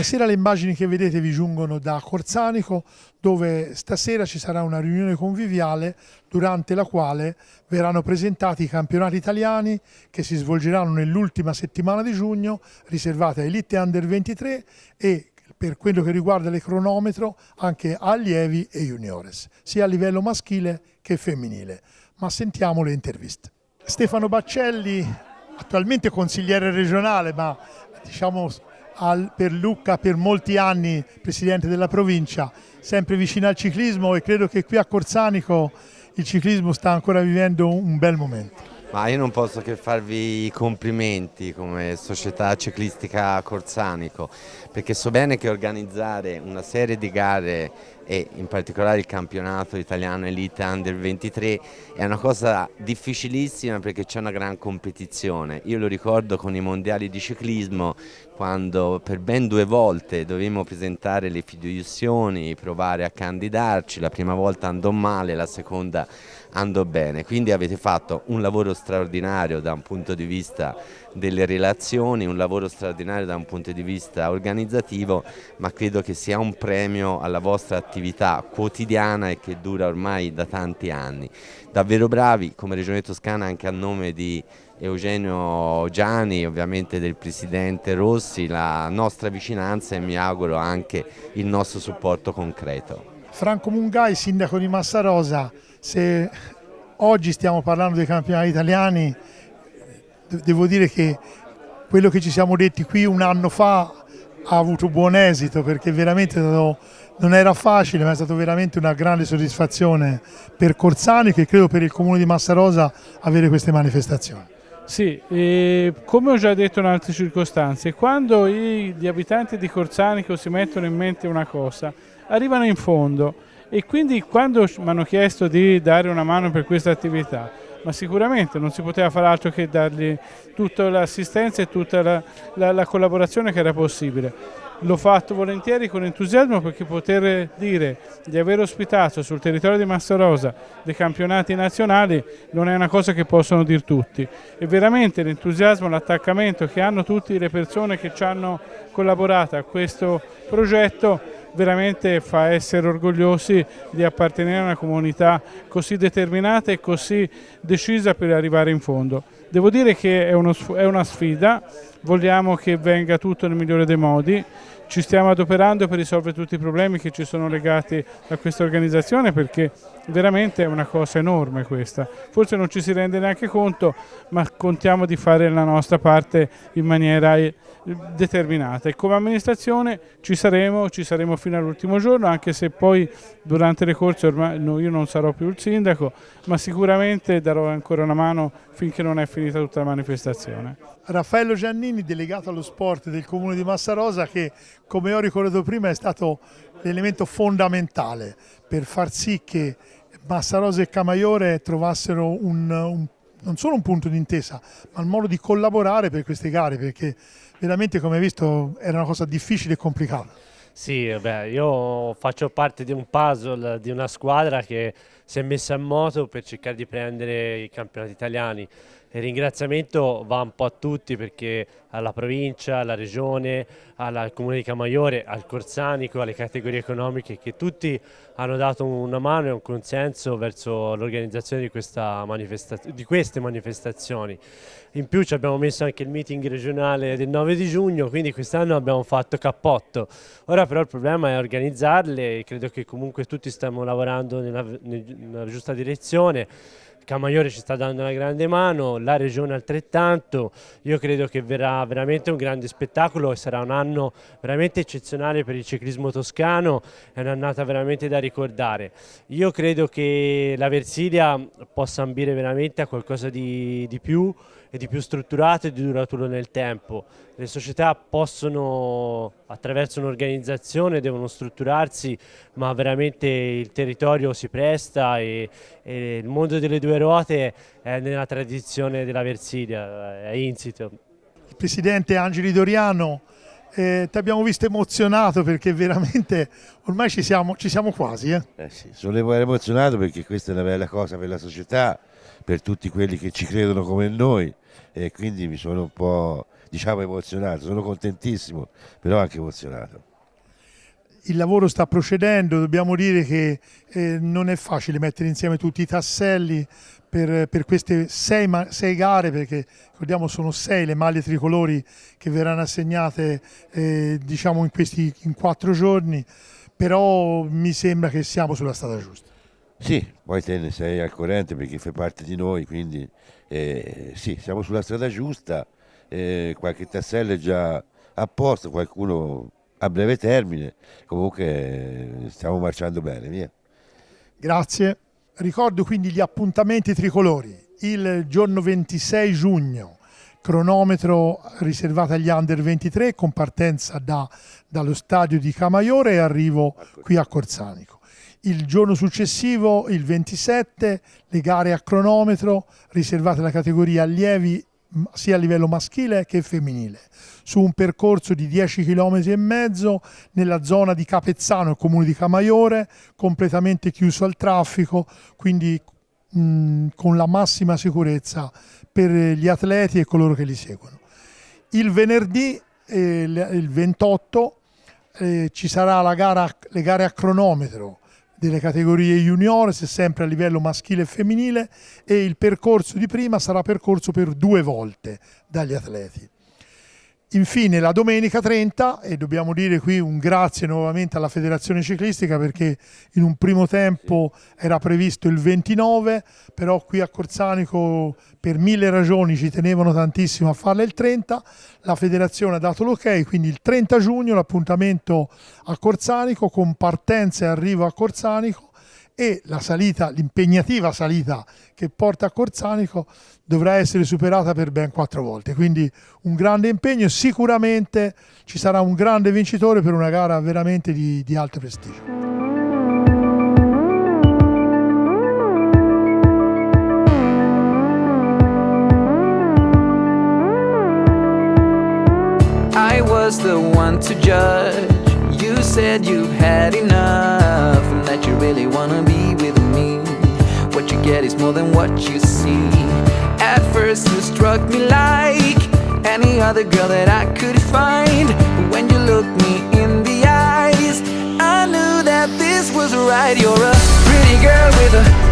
sera le immagini che vedete vi giungono da Corsanico, dove stasera ci sarà una riunione conviviale durante la quale verranno presentati i campionati italiani che si svolgeranno nell'ultima settimana di giugno, riservate a Elite Under 23 e, per quello che riguarda il cronometro, anche allievi e juniores, sia a livello maschile che femminile. Ma sentiamo le interviste. Stefano Baccelli, attualmente consigliere regionale, ma diciamo per Lucca per molti anni presidente della provincia, sempre vicino al ciclismo, e credo che qui a Corsanico il ciclismo sta ancora vivendo un bel momento. Ma io non posso che farvi i complimenti come società ciclistica Corsanico, perché so bene che organizzare una serie di gare e in particolare il campionato italiano Elite Under 23 è una cosa difficilissima, perché c'è una gran competizione. Io lo ricordo con i mondiali di ciclismo, quando per ben 2 volte dovevamo presentare le fideiussioni, provare a candidarci. La prima volta andò male, la seconda andò bene. Quindi avete fatto un lavoro straordinario da un punto di vista delle relazioni, un lavoro straordinario da un punto di vista organizzativo, ma credo che sia un premio alla vostra attività quotidiana e che dura ormai da tanti anni. Davvero bravi come Regione Toscana, anche a nome di Eugenio Giani, ovviamente del Presidente Rossi, la nostra vicinanza e mi auguro anche il nostro supporto concreto. Franco Mungai, sindaco di Massarosa, se oggi stiamo parlando dei campionati italiani, devo dire che quello che ci siamo detti qui un anno fa ha avuto buon esito, perché veramente non era facile, ma è stata veramente una grande soddisfazione per Corsanico e credo per il comune di Massarosa avere queste manifestazioni. Sì, come ho già detto in altre circostanze, quando gli abitanti di Corsanico si mettono in mente una cosa, arrivano in fondo, e quindi quando mi hanno chiesto di dare una mano per questa attività, ma sicuramente non si poteva fare altro che dargli tutta l'assistenza e tutta la collaborazione che era possibile. L'ho fatto volentieri, con entusiasmo, perché poter dire di aver ospitato sul territorio di Massarosa dei campionati nazionali non è una cosa che possono dire tutti. E veramente l'entusiasmo, l'attaccamento che hanno tutte le persone che ci hanno collaborato a questo progetto veramente fa essere orgogliosi di appartenere a una comunità così determinata e così decisa per arrivare in fondo. Devo dire che è una sfida, vogliamo che venga tutto nel migliore dei modi, ci stiamo adoperando per risolvere tutti i problemi che ci sono legati a questa organizzazione, perché veramente è una cosa enorme questa. Forse non ci si rende neanche conto, ma contiamo di fare la nostra parte in maniera determinata, e come amministrazione ci saremo fino all'ultimo giorno, anche se poi durante le corse ormai io non sarò più il sindaco, ma sicuramente darò ancora una mano finché non è finita tutta la manifestazione. Raffaello Giannini, delegato allo sport del comune di Massarosa, che come ho ricordato prima è stato l'elemento fondamentale per far sì che Massarosa e Camaiore trovassero non solo un punto di intesa, ma il modo di collaborare per queste gare, perché veramente, come hai visto, era una cosa difficile e complicata. Sì, beh, io faccio parte di un puzzle, di una squadra che si è messa in moto per cercare di prendere i campionati italiani. Il ringraziamento va un po' a tutti, perché alla provincia, alla regione, al comune di Camaiore, al Corsanico, alle categorie economiche, che tutti hanno dato una mano e un consenso verso l'organizzazione di queste manifestazioni. In più ci abbiamo messo anche il meeting regionale del 9 di giugno, quindi quest'anno abbiamo fatto cappotto. Ora però il problema è organizzarle, e credo che comunque tutti stiamo lavorando nella giusta direzione. Camaiore ci sta dando una grande mano, la regione altrettanto. Io credo che verrà veramente un grande spettacolo e sarà un anno veramente eccezionale per il ciclismo toscano, è un'annata veramente da ricordare. Io credo che la Versilia possa ambire veramente a qualcosa di più e di più strutturato e di duraturo nel tempo. Le società possono, attraverso un'organizzazione, devono strutturarsi, ma veramente il territorio si presta, e il mondo delle 2 ruote è nella tradizione della Versilia, è insito. Il presidente Angeli Doriano, ti abbiamo visto emozionato, perché veramente ormai ci siamo quasi. Sì, sono emozionato perché questa è una bella cosa per la società, per tutti quelli che ci credono come noi, e quindi mi sono un po' diciamo emozionato, sono contentissimo, però anche emozionato. Il lavoro sta procedendo, dobbiamo dire che non è facile mettere insieme tutti i tasselli per queste sei gare, perché ricordiamo sono 6 le maglie tricolori che verranno assegnate diciamo in 4 giorni, però mi sembra che siamo sulla strada giusta. Sì, poi te ne sei al corrente perché fai parte di noi, quindi sì, siamo sulla strada giusta, qualche tassello è già a posto, qualcuno a breve termine, comunque stiamo marciando bene, via. Grazie. Ricordo quindi gli appuntamenti tricolori. Il giorno 26 giugno, cronometro riservato agli under 23 con partenza dallo stadio di Camaiore e arrivo qui a Corsanico. Il giorno successivo, il 27, le gare a cronometro riservate alla categoria allievi sia a livello maschile che femminile, su un percorso di 10 km e mezzo nella zona di Capezzano, il comune di Camaiore, completamente chiuso al traffico, quindi con la massima sicurezza per gli atleti e coloro che li seguono. Il venerdì, il 28, ci sarà le gare a cronometro delle categorie juniores, sempre a livello maschile e femminile, e il percorso di prima sarà percorso per 2 volte dagli atleti. Infine la domenica 30, e dobbiamo dire qui un grazie nuovamente alla Federazione Ciclistica perché in un primo tempo era previsto il 29, però qui a Corsanico per 1000 ragioni ci tenevano tantissimo a farla il 30, la Federazione ha dato l'ok, quindi il 30 giugno l'appuntamento a Corsanico con partenza e arrivo a Corsanico, e la salita, l'impegnativa salita che porta a Corsanico dovrà essere superata per ben 4 volte, quindi un grande impegno e sicuramente ci sarà un grande vincitore per una gara veramente di alto prestigio. I was the one to judge. You said you've had enough and that you really wanna be with me. What you get is more than what you see. At first you struck me like any other girl that I could find. But when you looked me in the eyes, I knew that this was right. You're a pretty girl with a